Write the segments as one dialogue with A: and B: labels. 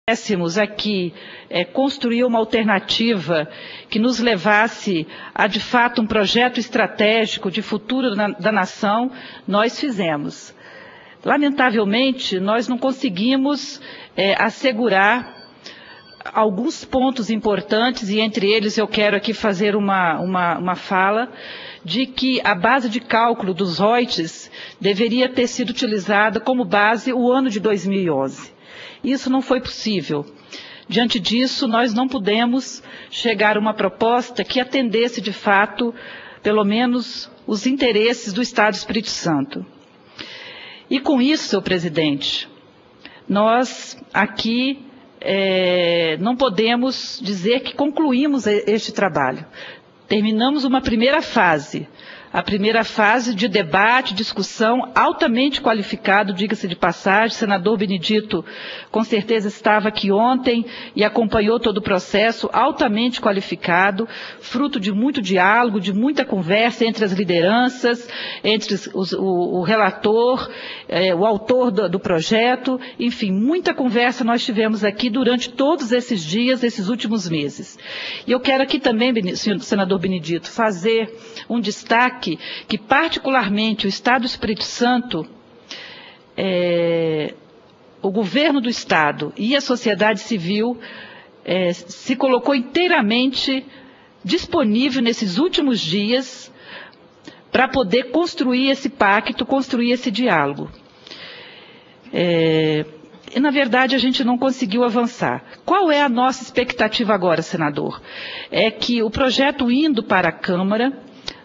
A: pudéssemos aqui construir uma alternativa que nos levasse a, de fato, um projeto estratégico de futuro da nação, nós fizemos. Lamentavelmente, nós não conseguimos assegurar alguns pontos importantes, e entre eles eu quero aqui fazer uma fala de que a base de cálculo dos ROITs deveria ter sido utilizada como base o ano de 2011. Isso não foi possível. Diante disso, nós não pudemos chegar a uma proposta que atendesse, de fato, pelo menos os interesses do Estado do Espírito Santo. E com isso, senhor presidente, nós aqui não podemos dizer que concluímos este trabalho. Terminamos uma primeira fase. A primeira fase de debate, discussão, altamente qualificado, diga-se de passagem. O senador Benedito, com certeza, estava aqui ontem e acompanhou todo o processo, altamente qualificado, fruto de muito diálogo, de muita conversa entre as lideranças, entre o relator, o autor do projeto, enfim, muita conversa nós tivemos aqui durante todos esses dias, esses últimos meses. E eu quero aqui também, senador Benedito, fazer um destaque que particularmente o Estado do Espírito Santo, o governo do Estado e a sociedade civil se colocou inteiramente disponível nesses últimos dias para poder construir esse pacto, construir esse diálogo. E, na verdade, a gente não conseguiu avançar. Qual é a nossa expectativa agora, senador? É que o projeto indo para a Câmara,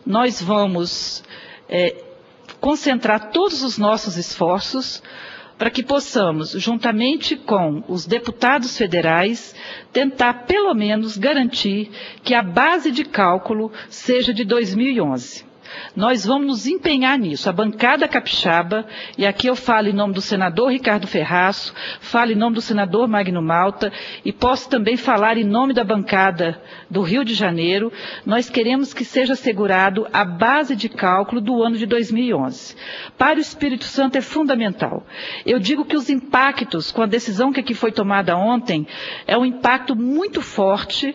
A: nós vamos concentrar todos os nossos esforços para que possamos, juntamente com os deputados federais, tentar pelo menos garantir que a base de cálculo seja de 2011. Nós vamos nos empenhar nisso, a bancada capixaba, e aqui eu falo em nome do senador Ricardo Ferraço, falo em nome do senador Magno Malta, e posso também falar em nome da bancada do Rio de Janeiro. Nós queremos que seja assegurado a base de cálculo do ano de 2011. Para o Espírito Santo é fundamental. Eu digo que os impactos com a decisão que aqui foi tomada ontem é um impacto muito forte,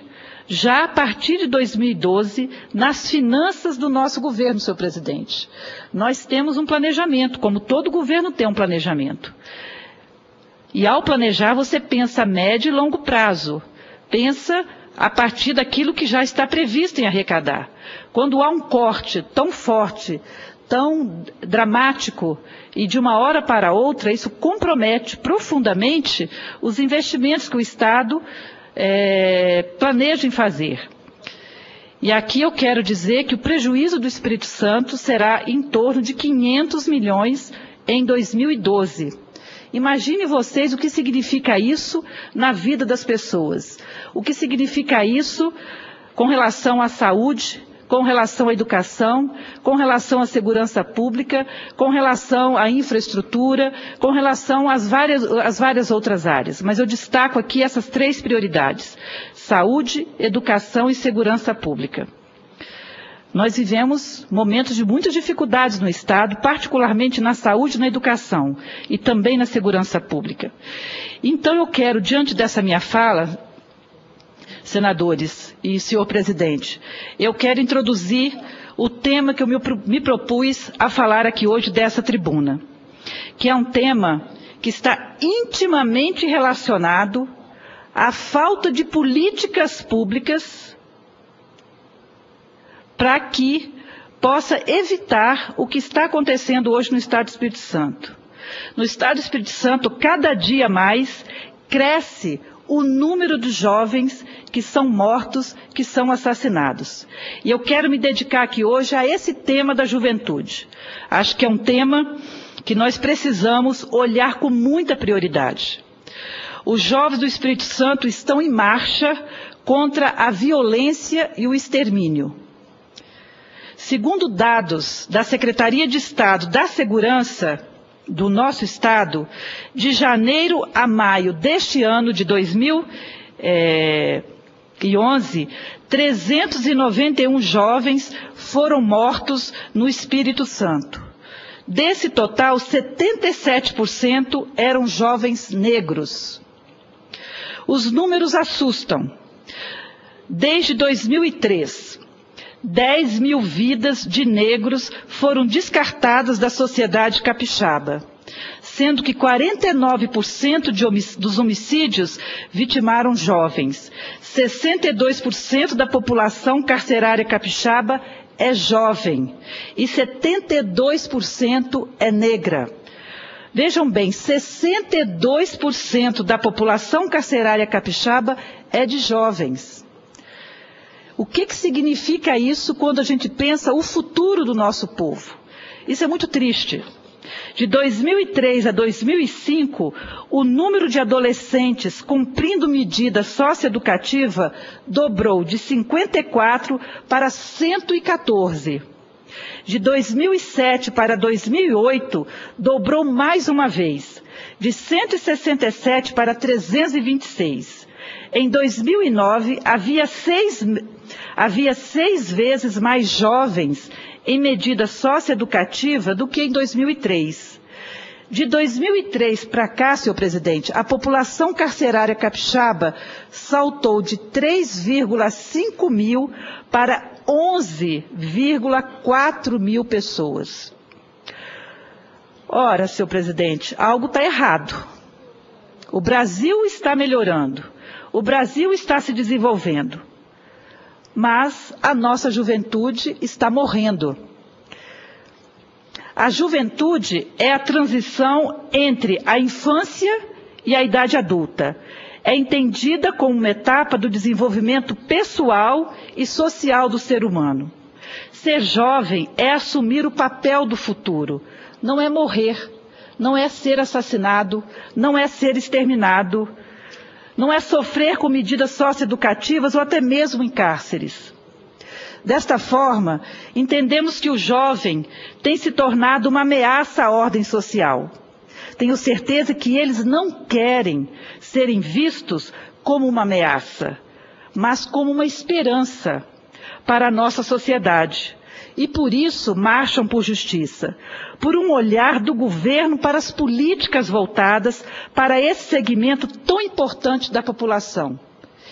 A: já a partir de 2012, nas finanças do nosso governo, senhor presidente. Nós temos um planejamento, como todo governo tem um planejamento. E ao planejar, você pensa a médio e longo prazo. Pensa a partir daquilo que já está previsto em arrecadar. Quando há um corte tão forte, tão dramático, e de uma hora para outra, isso compromete profundamente os investimentos que o Estado planejam fazer. E aqui eu quero dizer que o prejuízo do Espírito Santo será em torno de 500 milhões em 2012. Imagine vocês o que significa isso na vida das pessoas. O que significa isso com relação à saúde, com relação à educação, com relação à segurança pública, com relação à infraestrutura, com relação às várias outras áreas. Mas eu destaco aqui essas três prioridades: saúde, educação e segurança pública. Nós vivemos momentos de muitas dificuldades no Estado, particularmente na saúde e na educação, e também na segurança pública. Então eu quero, diante dessa minha fala, senadores e senhor presidente, eu quero introduzir o tema que eu me propus a falar aqui hoje dessa tribuna, que é um tema que está intimamente relacionado à falta de políticas públicas para que possa evitar o que está acontecendo hoje no Estado do Espírito Santo. No Estado do Espírito Santo, cada dia mais cresce o número de jovens que são mortos, que são assassinados. E eu quero me dedicar aqui hoje a esse tema da juventude. Acho que é um tema que nós precisamos olhar com muita prioridade. Os jovens do Espírito Santo estão em marcha contra a violência e o extermínio. Segundo dados da Secretaria de Estado da Segurança do nosso Estado, de janeiro a maio deste ano de 2011, 391 jovens foram mortos no Espírito Santo. Desse total, 77% eram jovens negros. Os números assustam. Desde 2003, 10 mil vidas de negros foram descartadas da sociedade capixaba, sendo que 49% dos homicídios vitimaram jovens. 62% da população carcerária capixaba é jovem e 72% é negra. Vejam bem, 62% da população carcerária capixaba é de jovens. O que significa isso quando a gente pensa o futuro do nosso povo? Isso é muito triste. De 2003 a 2005, o número de adolescentes cumprindo medida socioeducativa dobrou de 54 para 114. De 2007 para 2008, dobrou mais uma vez, de 167 para 326. Em 2009, havia seis vezes mais jovens em medida socioeducativa do que em 2003. De 2003 para cá, senhor presidente, a população carcerária capixaba saltou de 3,5 mil para 11,4 mil pessoas. Ora, senhor presidente, algo está errado. O Brasil está melhorando, o Brasil está se desenvolvendo, mas a nossa juventude está morrendo. A juventude é a transição entre a infância e a idade adulta. É entendida como uma etapa do desenvolvimento pessoal e social do ser humano. Ser jovem é assumir o papel do futuro, não é morrer, não é ser assassinado, não é ser exterminado, não é sofrer com medidas socioeducativas ou até mesmo em cárceres. Desta forma, entendemos que o jovem tem se tornado uma ameaça à ordem social. Tenho certeza que eles não querem serem vistos como uma ameaça, mas como uma esperança para a nossa sociedade. E por isso marcham por justiça, por um olhar do governo para as políticas voltadas para esse segmento tão importante da população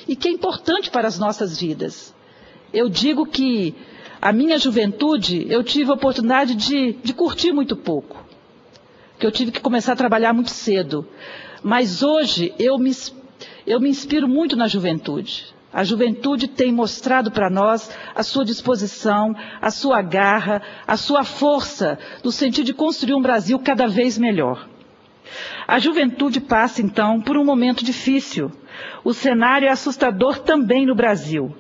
A: e que é importante para as nossas vidas. Eu digo que a minha juventude eu tive a oportunidade de curtir muito pouco, que eu tive que começar a trabalhar muito cedo, mas hoje eu me inspiro muito na juventude. A juventude tem mostrado para nós a sua disposição, a sua garra, a sua força, no sentido de construir um Brasil cada vez melhor. A juventude passa, então, por um momento difícil. O cenário é assustador também no Brasil.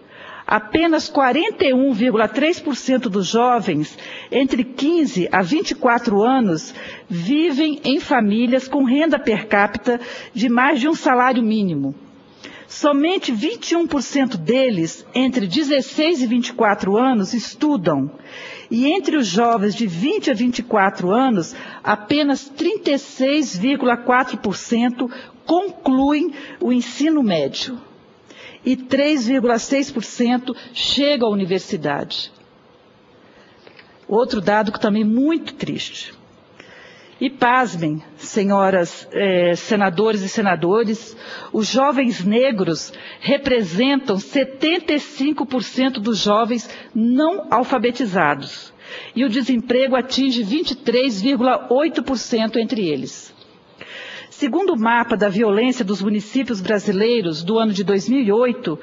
A: Apenas 41,3% dos jovens entre 15 a 24 anos vivem em famílias com renda per capita de mais de um salário mínimo. Somente 21% deles, entre 16 e 24 anos, estudam. E entre os jovens de 20 a 24 anos, apenas 36,4% concluem o ensino médio. E 3,6% chegam à universidade. Outro dado que também é muito triste. E pasmem, senhoras senadores e senadores, os jovens negros representam 75% dos jovens não alfabetizados. E o desemprego atinge 23,8% entre eles. Segundo o mapa da violência dos municípios brasileiros do ano de 2008,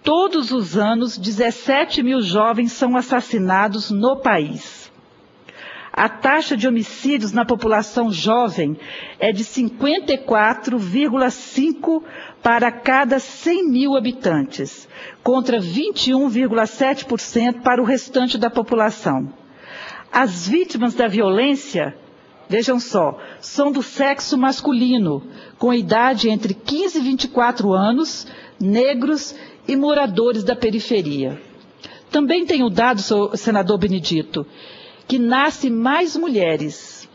A: todos os anos 17 mil jovens são assassinados no país. A taxa de homicídios na população jovem é de 54,5 para cada 100 mil habitantes, contra 21,7% para o restante da população. As vítimas da violência, vejam só, são do sexo masculino, com idade entre 15 e 24 anos, negros e moradores da periferia. Também tenho dado, senador Benedito, que nasce mais mulheres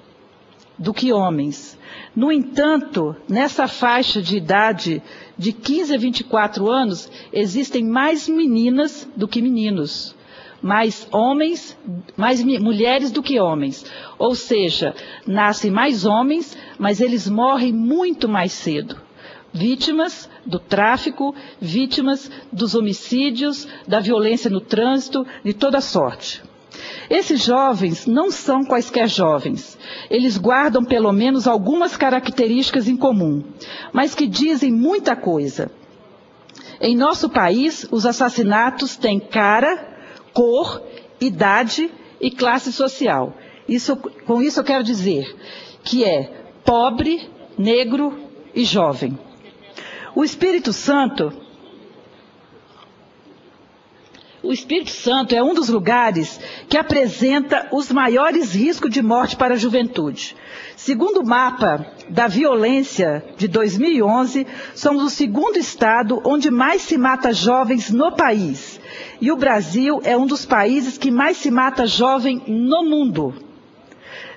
A: do que homens. No entanto, nessa faixa de idade de 15 a 24 anos, existem mais meninas do que meninos, mais mulheres do que homens. Ou seja, nascem mais homens, mas eles morrem muito mais cedo. vítimas do tráfico, vítimas dos homicídios, da violência no trânsito, de toda sorte. Esses jovens não são quaisquer jovens. Eles guardam pelo menos algumas características em comum, mas que dizem muita coisa. Em nosso país, os assassinatos têm cara, cor, idade e classe social. Com isso eu quero dizer que é pobre, negro e jovem. O Espírito Santo é um dos lugares que apresenta os maiores riscos de morte para a juventude. Segundo o mapa da violência de 2011, somos o segundo estado onde mais se mata jovens no país. E o Brasil é um dos países que mais se mata jovem no mundo.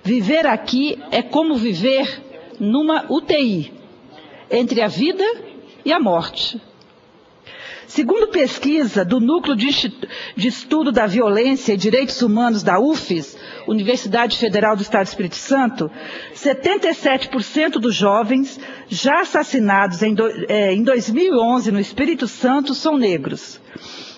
A: Viver aqui é como viver numa UTI, entre a vida e a morte. Segundo pesquisa do Núcleo de Estudo da Violência e Direitos Humanos da UFES, Universidade Federal do Estado do Espírito Santo, 77% dos jovens já assassinados em 2011 no Espírito Santo são negros.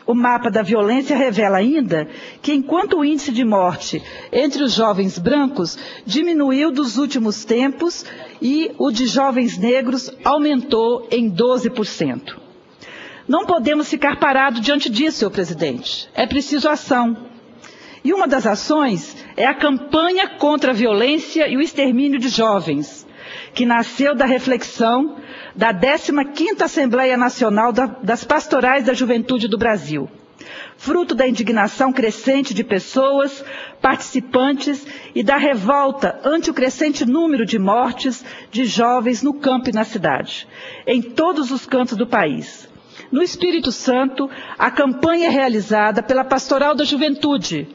A: O mapa da violência revela ainda que, enquanto o índice de morte entre os jovens brancos diminuiu dos últimos tempos e o de jovens negros aumentou em 12%. Não podemos ficar parados diante disso, senhor presidente. É preciso ação. E uma das ações é a campanha contra a violência e o extermínio de jovens, que nasceu da reflexão da 15ª Assembleia Nacional das Pastorais da Juventude do Brasil, fruto da indignação crescente de pessoas, participantes e da revolta ante o crescente número de mortes de jovens no campo e na cidade, em todos os cantos do país. No Espírito Santo, a campanha é realizada pela Pastoral da Juventude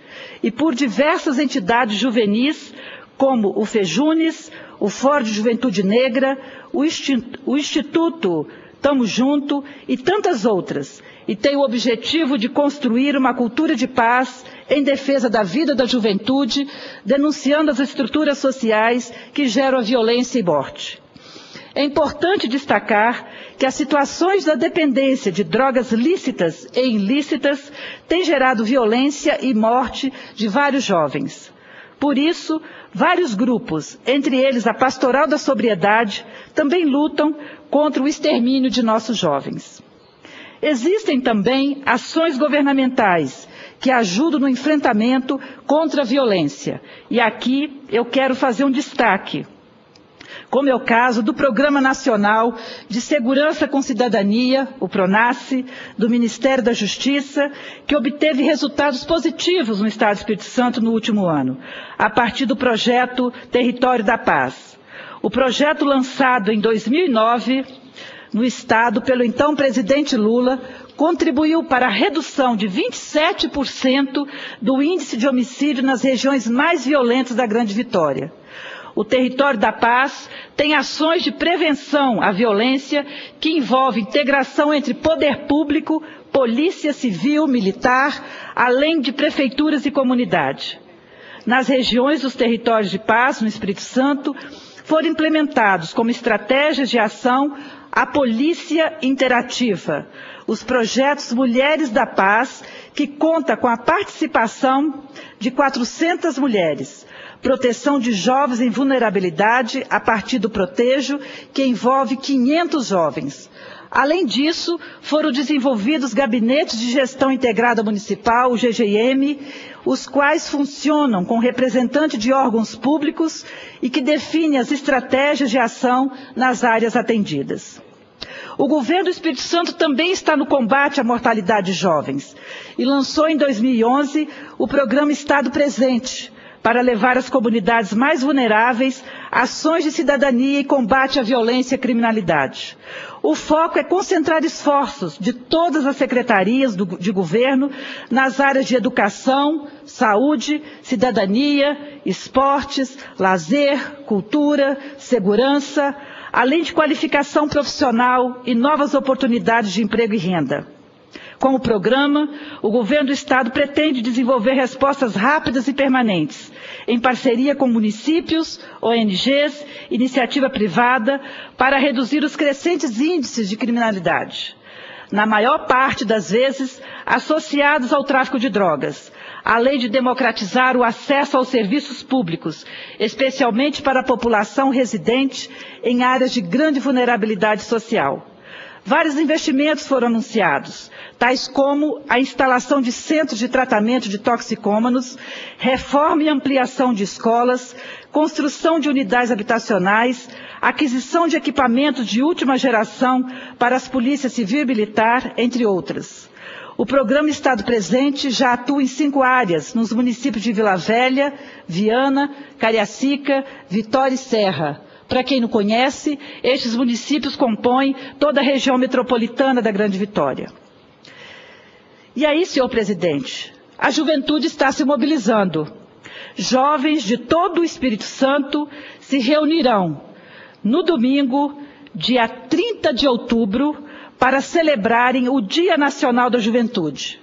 A: e por diversas entidades juvenis, como o FEJUNES, o Fórum de Juventude Negra, o Instituto Tamo Junto e tantas outras, e tem o objetivo de construir uma cultura de paz em defesa da vida da juventude, denunciando as estruturas sociais que geram a violência e morte. É importante destacar que as situações da dependência de drogas lícitas e ilícitas têm gerado violência e morte de vários jovens. Por isso, vários grupos, entre eles a Pastoral da Sobriedade, também lutam contra o extermínio de nossos jovens. Existem também ações governamentais que ajudam no enfrentamento contra a violência. E aqui eu quero fazer um destaque, como é o caso do Programa Nacional de Segurança com Cidadania, o PRONASSE, do Ministério da Justiça, que obteve resultados positivos no Estado do Espírito Santo no último ano, a partir do projeto Território da Paz. O projeto lançado em 2009 no Estado pelo então presidente Lula contribuiu para a redução de 27% do índice de homicídio nas regiões mais violentas da Grande Vitória. O Território da Paz tem ações de prevenção à violência que envolvem integração entre poder público, polícia civil, militar, além de prefeituras e comunidade. Nas regiões dos territórios de paz, no Espírito Santo, foram implementados como estratégias de ação a polícia interativa, os projetos Mulheres da Paz, que conta com a participação de 400 mulheres, proteção de jovens em vulnerabilidade a partir do Protejo, que envolve 500 jovens. Além disso, foram desenvolvidos gabinetes de gestão integrada municipal, o GGM, os quais funcionam com representante de órgãos públicos e que definem as estratégias de ação nas áreas atendidas. O governo do Espírito Santo também está no combate à mortalidade de jovens e lançou em 2011 o programa Estado Presente, para levar às comunidades mais vulneráveis ações de cidadania e combate à violência e à criminalidade. O foco é concentrar esforços de todas as secretarias de governo nas áreas de educação, saúde, cidadania, esportes, lazer, cultura, segurança, além de qualificação profissional e novas oportunidades de emprego e renda. Com o programa, o governo do Estado pretende desenvolver respostas rápidas e permanentes, em parceria com municípios, ONGs, iniciativa privada, para reduzir os crescentes índices de criminalidade, na maior parte das vezes associados ao tráfico de drogas, além de democratizar o acesso aos serviços públicos, especialmente para a população residente em áreas de grande vulnerabilidade social. Vários investimentos foram anunciados, tais como a instalação de centros de tratamento de toxicômanos, reforma e ampliação de escolas, construção de unidades habitacionais, aquisição de equipamentos de última geração para as polícias civil e militar, entre outras. O programa Estado Presente já atua em 5 áreas, nos municípios de Vila Velha, Viana, Cariacica, Vitória e Serra. Para quem não conhece, estes municípios compõem toda a região metropolitana da Grande Vitória. E aí, senhor presidente, a juventude está se mobilizando. Jovens de todo o Espírito Santo se reunirão no domingo, dia 30 de outubro, para celebrarem o Dia Nacional da Juventude.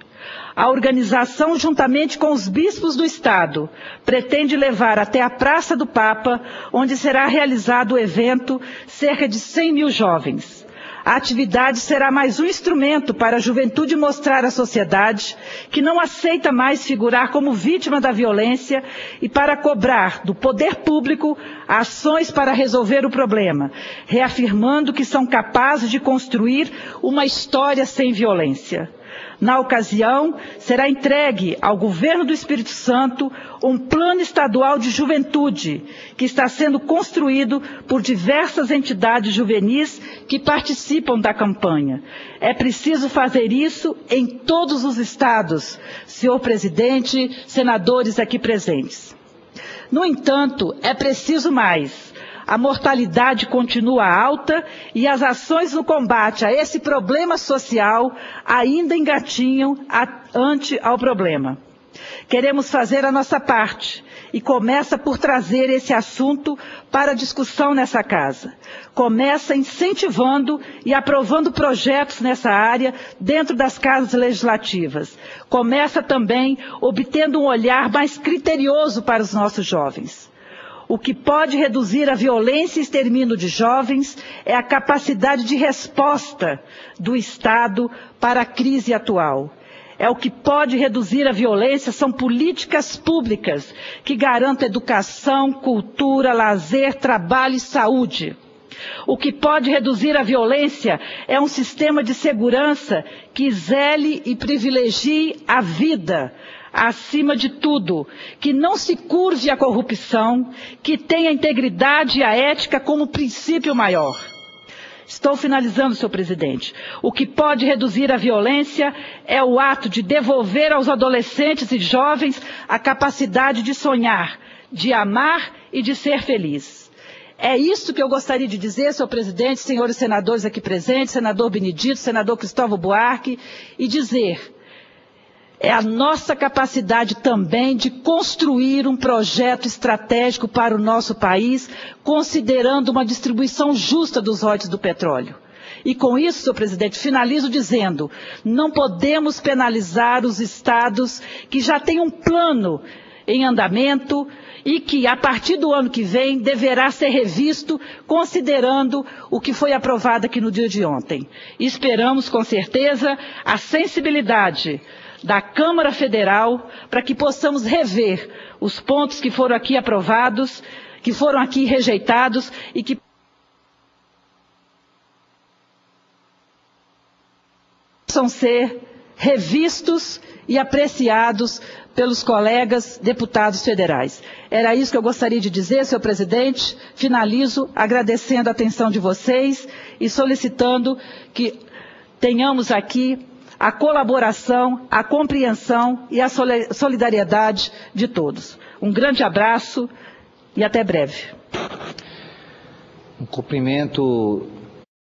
A: A organização, juntamente com os bispos do Estado, pretende levar até a Praça do Papa, onde será realizado o evento, cerca de 100 mil jovens. A atividade será mais um instrumento para a juventude mostrar à sociedade que não aceita mais figurar como vítima da violência e para cobrar do poder público ações para resolver o problema, reafirmando que são capazes de construir uma história sem violência. Na ocasião, será entregue ao Governo do Espírito Santo um plano estadual de juventude, que está sendo construído por diversas entidades juvenis que participam da campanha. É preciso fazer isso em todos os estados, senhor presidente, senadores aqui presentes. No entanto, é preciso mais. A mortalidade continua alta e as ações no combate a esse problema social ainda engatinham ante ao problema. Queremos fazer a nossa parte e começa por trazer esse assunto para discussão nessa casa. Começa incentivando e aprovando projetos nessa área dentro das casas legislativas. Começa também obtendo um olhar mais criterioso para os nossos jovens. O que pode reduzir a violência e extermínio de jovens é a capacidade de resposta do Estado para a crise atual. O que pode reduzir a violência são políticas públicas que garantam educação, cultura, lazer, trabalho e saúde. O que pode reduzir a violência é um sistema de segurança que zele e privilegie a vida, acima de tudo, que não se curve à corrupção, que tenha a integridade e a ética como princípio maior. Estou finalizando, senhor presidente. O que pode reduzir a violência é o ato de devolver aos adolescentes e jovens a capacidade de sonhar, de amar e de ser feliz. É isso que eu gostaria de dizer, senhor presidente, senhores senadores aqui presentes, senador Benedito, senador Cristóvão Buarque, e dizer: é a nossa capacidade também de construir um projeto estratégico para o nosso país, considerando uma distribuição justa dos royalties do petróleo. E com isso, senhor presidente, finalizo dizendo: não podemos penalizar os estados que já têm um plano em andamento e que, a partir do ano que vem, deverá ser revisto, considerando o que foi aprovado aqui no dia de ontem. E esperamos, com certeza, a sensibilidade da Câmara Federal para que possamos rever os pontos que foram aqui aprovados, que foram aqui rejeitados e que possam ser revistos e apreciados pelos colegas deputados federais. Era isso que eu gostaria de dizer, senhor presidente. Finalizo agradecendo a atenção de vocês e solicitando que tenhamos aqui a colaboração, a compreensão e a solidariedade de todos. Um grande abraço e até breve.
B: Um cumprimento